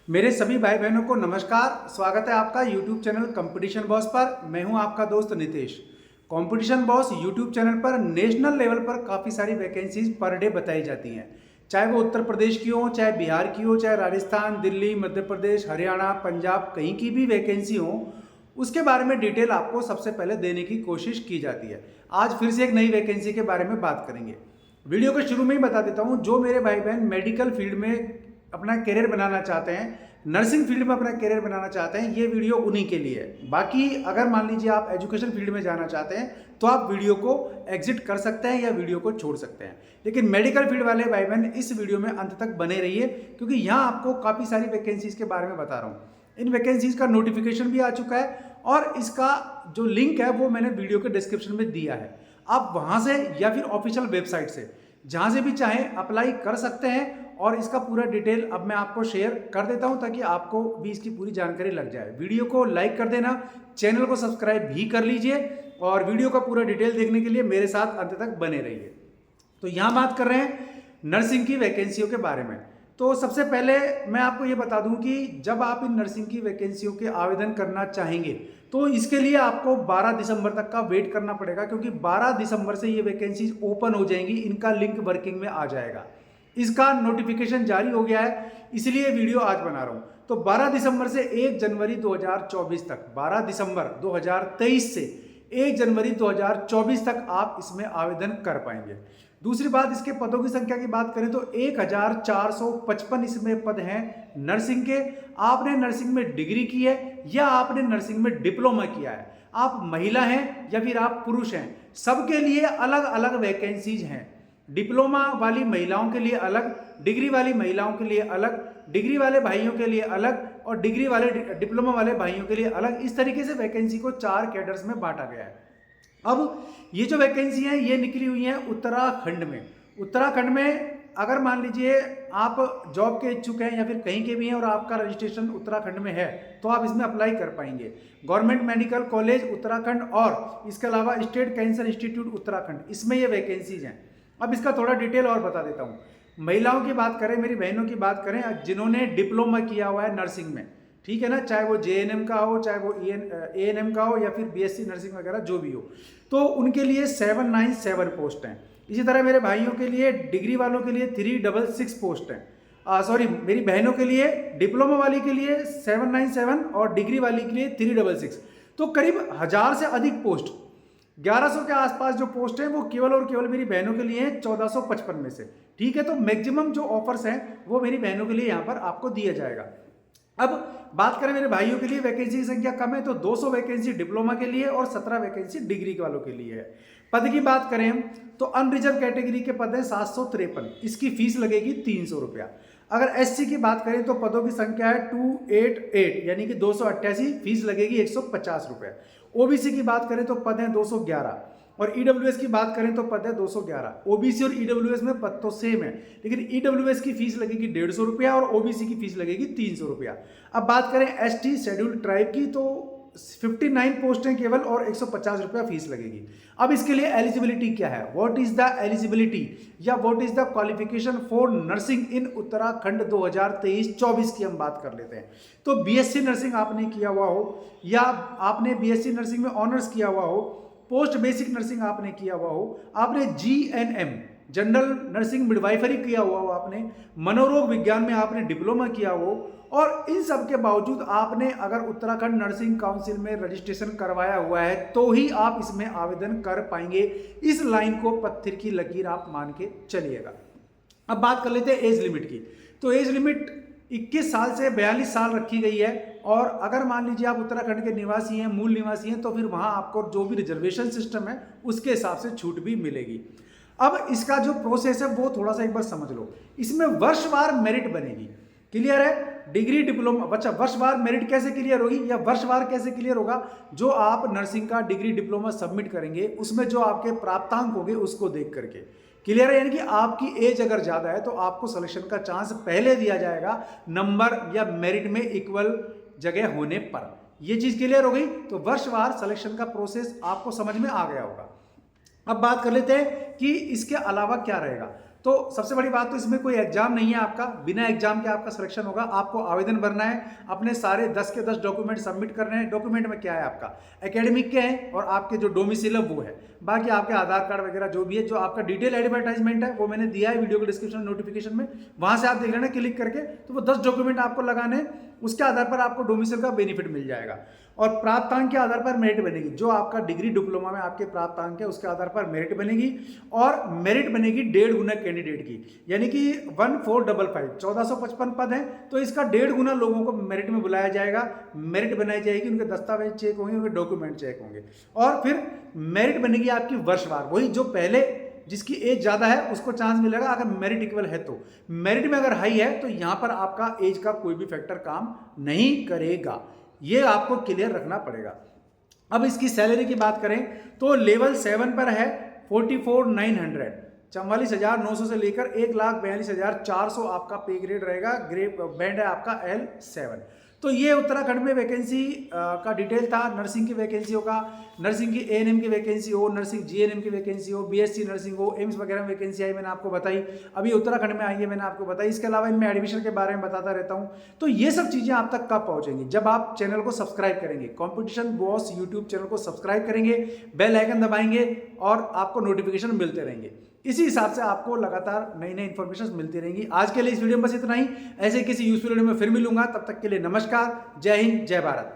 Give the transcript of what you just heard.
मेरे सभी भाई बहनों को नमस्कार। स्वागत है आपका YouTube चैनल कंपटीशन बॉस पर। मैं हूं आपका दोस्त Nitesh. Competition boss YouTube channel पर नेशनल लेवल पर काफ़ी सारी वैकेंसीज पर डे बताई जाती हैं, चाहे वो उत्तर प्रदेश की हो, चाहे बिहार की हो, चाहे राजस्थान, दिल्ली, मध्य प्रदेश, हरियाणा, पंजाब, कहीं की भी वैकेंसी हो, उसके बारे में डिटेल आपको सबसे पहले देने की कोशिश की जाती है। आज फिर से एक नई वैकेंसी के बारे में बात करेंगे। वीडियो के शुरू में ही बता देता हूँ, जो मेरे भाई बहन मेडिकल फील्ड में अपना करियर बनाना चाहते हैं, नर्सिंग फील्ड में अपना करियर बनाना चाहते हैं, ये वीडियो उन्हीं के लिए है। बाकी अगर मान लीजिए आप एजुकेशन फील्ड में जाना चाहते हैं तो आप वीडियो को एग्जिट कर सकते हैं या वीडियो को छोड़ सकते हैं। लेकिन मेडिकल फील्ड वाले भाई बहन इस वीडियो में अंत तक बने रहिए, क्योंकि यहाँ आपको काफ़ी सारी वैकेंसीज के बारे में बता रहा हूँ। इन वैकेंसीज का नोटिफिकेशन भी आ चुका है और इसका जो लिंक है वो मैंने वीडियो के डिस्क्रिप्शन में दिया है। आप वहाँ से या फिर ऑफिशियल वेबसाइट से जहाँ से भी चाहें अप्लाई कर सकते हैं। और इसका पूरा डिटेल अब मैं आपको शेयर कर देता हूं ताकि आपको भी इसकी पूरी जानकारी लग जाए। वीडियो को लाइक कर देना, चैनल को सब्सक्राइब भी कर लीजिए और वीडियो का पूरा डिटेल देखने के लिए मेरे साथ अंत तक बने रहिए। तो यहां बात कर रहे हैं नर्सिंग की वैकेंसियों के बारे में। तो सबसे पहले मैं आपको ये बता दूं कि जब आप इन नर्सिंग की वैकेंसियों के आवेदन करना चाहेंगे तो इसके लिए आपको 12 दिसंबर तक का वेट करना पड़ेगा, क्योंकि 12 दिसंबर से ये वैकेंसीज ओपन हो जाएंगी, इनका लिंक वर्किंग में आ जाएगा। इसका नोटिफिकेशन जारी हो गया है, इसलिए वीडियो आज बना रहा हूं। तो 12 दिसंबर से 1 जनवरी 2024 तक, 12 दिसंबर 2023 से 1 जनवरी 2024 तक आप इसमें आवेदन कर पाएंगे। दूसरी बात, इसके पदों की संख्या की बात करें तो 1455 इसमें पद हैं नर्सिंग के। आपने नर्सिंग में डिग्री की है या आपने नर्सिंग में डिप्लोमा किया है, आप महिला हैं या फिर आप पुरुष हैं, सबके लिए अलग अलग वैकेंसीज हैं। डिप्लोमा वाली महिलाओं के लिए अलग, डिग्री वाली महिलाओं के लिए अलग, डिग्री वाले भाइयों के लिए अलग और डिग्री वाले डिप्लोमा वाले भाइयों के लिए अलग। इस तरीके से वैकेंसी को 4 कैडर्स में बांटा गया है। अब ये जो वैकेंसी है ये निकली हुई है उत्तराखंड में। उत्तराखंड में अगर मान लीजिए आप जॉब के इच्छुक हैं या फिर कहीं के भी हैं और आपका रजिस्ट्रेशन उत्तराखंड में है तो आप इसमें अप्लाई कर पाएंगे। गवर्नमेंट मेडिकल कॉलेज उत्तराखंड और इसके अलावा स्टेट कैंसर इंस्टीट्यूट उत्तराखंड, इसमें ये वैकेंसीज हैं। अब इसका थोड़ा डिटेल और बता देता हूँ। महिलाओं की बात करें, मेरी बहनों की बात करें जिन्होंने डिप्लोमा किया हुआ है नर्सिंग में, ठीक है ना, चाहे वो जेएनएम का हो, चाहे वो एएनएम का हो या फिर बीएससी नर्सिंग वगैरह जो भी हो, तो उनके लिए 797 पोस्ट हैं। इसी तरह मेरे भाइयों के लिए, डिग्री वालों के लिए 366 पोस्ट हैं। सॉरी, मेरी बहनों के लिए, डिप्लोमा वाली के लिए 797 और डिग्री वाली के लिए 366। तो करीब 1000 से अधिक पोस्ट, 1100 के आसपास जो पोस्ट हैं वो केवल और केवल मेरी बहनों के लिए हैं 1455 में से। ठीक है, तो मैक्सिमम जो ऑफर्स हैं वो मेरी बहनों के लिए यहाँ पर आपको दिया जाएगा। अब बात करें मेरे भाइयों के लिए, वैकेंसी की संख्या कम है तो 200 वैकेंसी डिप्लोमा के लिए और 17 वैकेंसी डिग्री वालों के लिए है। पद की बात करें तो अनरिजर्व कैटेगरी के पद है 753, इसकी फीस लगेगी 300 रुपया। अगर एससी की बात करें तो पदों की संख्या है 288 यानी कि 288, फीस लगेगी 150 रुपये। ओबीसी की बात करें तो पद है 211 और ईडब्ल्यूएस की बात करें तो पद है 211। ओबीसी और ईडब्ल्यूएस में पद तो सेम है, लेकिन ईडब्ल्यूएस की फीस लगेगी 150 रुपया और ओबीसी की फीस लगेगी 300 रुपया। अब बात करें एसटी शेड्यूल्ड ट्राइब की तो 59 पोस्ट हैं केवल और 150 रुपया फीस लगेगी। अब इसके लिए एलिजिबिलिटी क्या है, व्हाट इज द एलिजिबिलिटी या what is the qualification for nursing इन उत्तराखंड 2023-24 की हम बात कर लेते हैं। तो बीएससी नर्सिंग आपने किया हुआ हो या आपने बीएससी नर्सिंग में ऑनर्स किया हुआ हो, पोस्ट बेसिक नर्सिंग आपने किया हुआ हो, आपने जीएनएम जनरल नर्सिंग मिडवाइफरी किया हुआ हो, आपने मनोरोग विज्ञान में आपने डिप्लोमा किया हो, और इन सब के बावजूद आपने अगर उत्तराखंड नर्सिंग काउंसिल में रजिस्ट्रेशन करवाया हुआ है तो ही आप इसमें आवेदन कर पाएंगे। इस लाइन को पत्थर की लकीर आप मान के चलिएगा। अब बात कर लेते हैं एज लिमिट की। तो एज लिमिट 21 साल से 42 साल रखी गई है और अगर मान लीजिए आप उत्तराखंड के निवासी हैं, मूल निवासी हैं, तो फिर वहां आपको जो भी रिजर्वेशन सिस्टम है उसके हिसाब से छूट भी मिलेगी। अब इसका जो प्रोसेस है वो थोड़ा सा एक बार समझ लो। इसमें वर्षवार मेरिट बनेगी, क्लियर है। डिग्री डिप्लोमा, बच्चा वर्षवार मेरिट कैसे क्लियर होगी या वर्षवार कैसे क्लियर होगा, जो आप नर्सिंग का डिग्री डिप्लोमा सबमिट करेंगे उसमें जो आपके प्राप्तांक होंगे उसको देख करके, क्लियर है। यानी कि आपकी एज अगर ज्यादा है तो आपको सिलेक्शन का चांस पहले दिया जाएगा नंबर या मेरिट में इक्वल जगह होने पर। यह चीज क्लियर हो गई, तो वर्षवार सिलेक्शन का प्रोसेस आपको समझ में आ गया होगा। अब बात कर लेते हैं कि इसके अलावा क्या रहेगा। तो सबसे बड़ी बात तो इसमें कोई एग्जाम नहीं है आपका, बिना एग्जाम के आपका सिलेक्शन होगा। आपको आवेदन भरना है, अपने सारे 10 के 10 डॉक्यूमेंट सबमिट करने हैं। डॉक्यूमेंट में क्या है, आपका एकेडमिक के हैं और आपके जो डोमिसाइल है वो है, बाकी आपके आधार कार्ड वगैरह जो भी है। जो आपका डिटेल एडवर्टाइजमेंट है वो मैंने दिया है वीडियो के डिस्क्रिप्शन नोटिफिकेशन में, वहां से आप देख लेना क्लिक करके। तो वो 10 डॉक्यूमेंट आपको लगाने, उसके आधार पर आपको डोमिसाइल का बेनिफिट मिल जाएगा। और प्राप्तांक के आधार पर मेरिट बनेगी, जो आपका डिग्री डिप्लोमा में आपके प्राप्तांक है उसके आधार पर मेरिट बनेगी। और मेरिट बनेगी 1.5 गुना कैंडिडेट की, यानी कि 1455 1455 पद है, तो इसका 1.5 गुना लोगों को मेरिट में बुलाया जाएगा। मेरिट बनाई जाएगी, उनके दस्तावेज चेक होंगे, उनके डॉक्यूमेंट चेक होंगे। और फिर मेरिट बनेगी आपकी वर्षवार, वही जो पहले जिसकी एज ज्यादा है उसको चांस मिलेगा अगर मेरिट इक्वल है। तो मेरिट में अगर हाई है तो यहां पर आपका एज का कोई भी फैक्टर काम नहीं करेगा, ये आपको क्लियर रखना पड़ेगा। अब इसकी सैलरी की बात करें तो लेवल 7 पर है 44,900, 44,900 से लेकर 1,42,400 आपका पे ग्रेड रहेगा। ग्रेड बैंड है आपका L7। तो ये उत्तराखंड में वैकेंसी का डिटेल था। नर्सिंग की वैकेंसी होगा, नर्सिंग की ANM की वैकेंसी हो, नर्सिंग GNM की वैकेंसी हो, BSc नर्सिंग हो, एम्स वगैरह में वैकेंसी आई मैंने आपको बताई, अभी उत्तराखंड में आई है मैंने आपको बताई। इसके अलावा इनमें एडमिशन के बारे में बताता रहता हूँ। तो ये सब चीज़ें आप तक कब पहुँचेंगी, जब आप चैनल को सब्सक्राइब करेंगे, कॉम्पिटिशन बॉस यूट्यूब चैनल को सब्सक्राइब करेंगे, बेल आइकन दबाएंगे और आपको नोटिफिकेशन मिलते रहेंगे। इसी हिसाब से आपको लगातार नई नई इंफॉर्मेशन मिलती रहेंगी। आज के लिए इस वीडियो में बस इतना ही। ऐसे किसी यूजफुल वीडियो में फिर मिलूंगा, तब तक के लिए नमस्कार, जय हिंद, जय भारत।